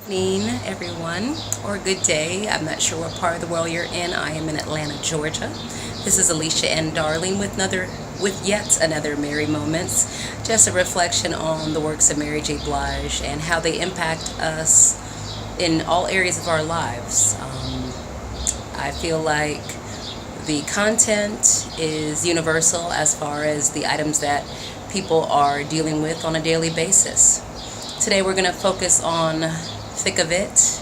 Evening, everyone, or good day. I'm not sure what part of the world you're in. I am in Atlanta, Georgia. This is Alicia and Darling with yet another Mary Moments. Just a reflection on the works of Mary J. Blige and how they impact us in all areas of our lives. I feel like the content is universal as far as the items that people are dealing with on a daily basis. Today we're going to focus on thick of it,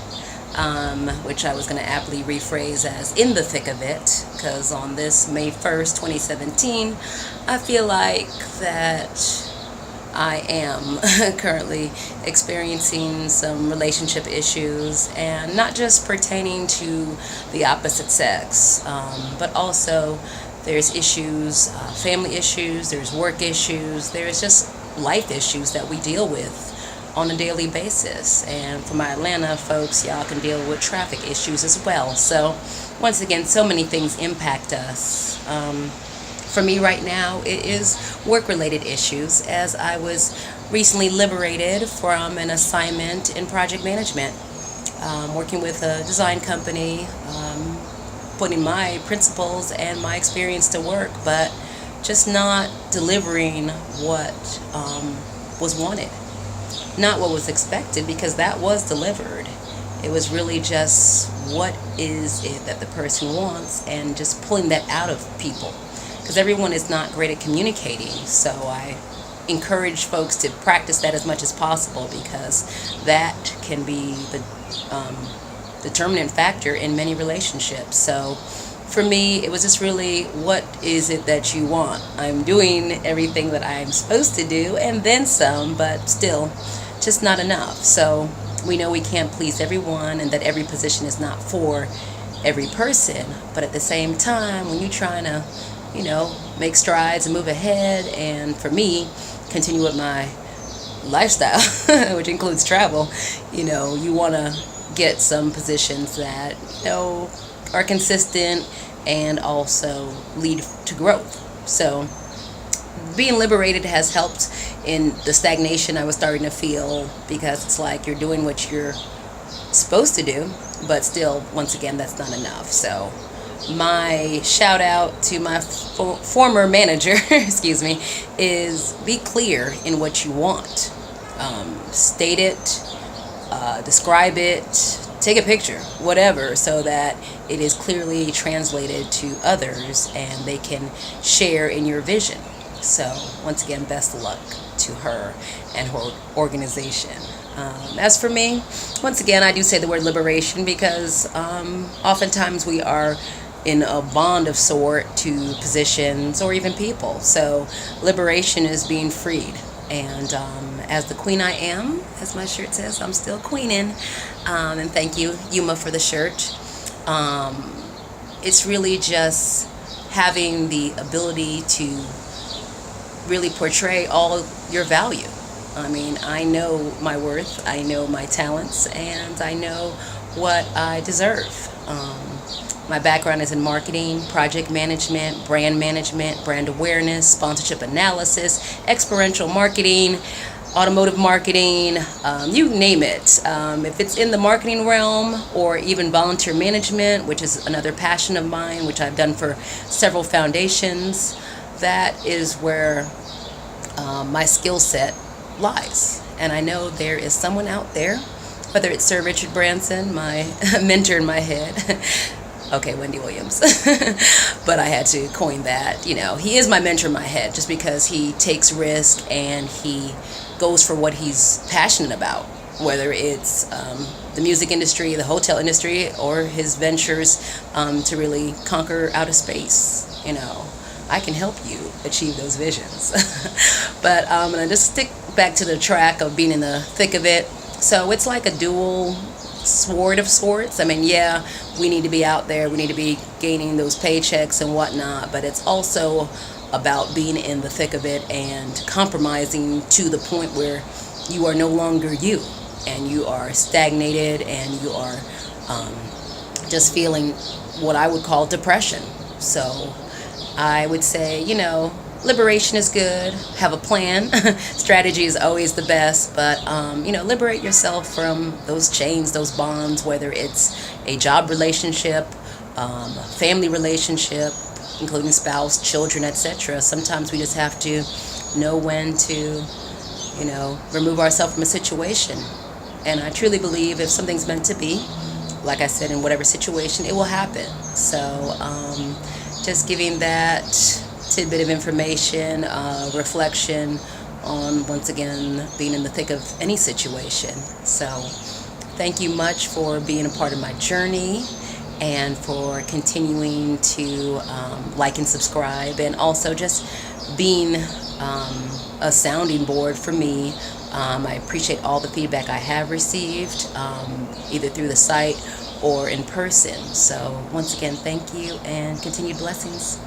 which I was going to aptly rephrase as in the thick of it, because on this May 1st, 2017, I feel like that I am currently experiencing some relationship issues, and not just pertaining to the opposite sex, but also there's issues, family issues, there's work issues, there's just life issues that we deal with on a daily basis. And for my Atlanta folks, y'all can deal with traffic issues as well. So once again, so many things impact us. For me right now, it is work-related issues, as I was recently liberated from an assignment in project management, working with a design company, putting my principles and my experience to work, but just not delivering what was wanted. Not what was expected, because that was delivered. It was really just what is it that the person wants, and just pulling that out of people, because everyone is not great at communicating. So I encourage folks to practice that as much as possible, because that can be the determinant factor in many relationships. So for me, it was just really, what is it that you want? I'm doing everything that I'm supposed to do and then some, but still just not enough. So we know we can't please everyone, and that every position is not for every person. But at the same time, when you're trying to, make strides and move ahead, and for me, continue with my lifestyle, which includes travel, you want to get some positions that, are consistent and also lead to growth. So being liberated has helped in the stagnation I was starting to feel, because it's like you're doing what you're supposed to do, but still, once again, that's not enough. So my shout out to my former manager, excuse me, is be clear in what you want. State it, describe it, take a picture, whatever, so that it is clearly translated to others and they can share in your vision. So once again, best of luck to her and her organization. As for me, once again, I do say the word liberation, because oftentimes we are in a bond of sort to positions or even people. So liberation is being freed. And as the queen I am, as my shirt says, I'm still queening. And thank you, Yuma, for the shirt. It's really just having the ability to really portray all your value. I mean, I know my worth, I know my talents, and I know what I deserve. My background is in marketing, project management, brand awareness, sponsorship analysis, experiential marketing, automotive marketing, you name it. If it's in the marketing realm, or even volunteer management, which is another passion of mine, which I've done for several foundations, that is where my skill set lies. And I know there is someone out there, whether it's Sir Richard Branson, my mentor in my head, okay, Wendy Williams, but I had to coin that. He is my mentor in my head, just because he takes risk and he goes for what he's passionate about, whether it's the music industry, the hotel industry, or his ventures to really conquer outer space. I can help you achieve those visions. But I'm going to just stick back to the track of being in the thick of it. So it's like a dual sword of sorts. I mean, yeah, we need to be out there, we need to be gaining those paychecks and whatnot, but it's also about being in the thick of it and compromising to the point where you are no longer you, and you are stagnated, and you are just feeling what I would call depression. So I would say, liberation is good. Have a plan. Strategy is always the best, but liberate yourself from those chains, those bonds, whether it's a job relationship, a family relationship, including spouse, children, etc. Sometimes we just have to know when to, remove ourselves from a situation. And I truly believe if something's meant to be, like I said, in whatever situation, it will happen. So just giving that tidbit of information, reflection on, once again, being in the thick of any situation. So thank you much for being a part of my journey and for continuing to like and subscribe, and also just being a sounding board for me. I appreciate all the feedback I have received, either through the site or in person. So once again, thank you and continued blessings.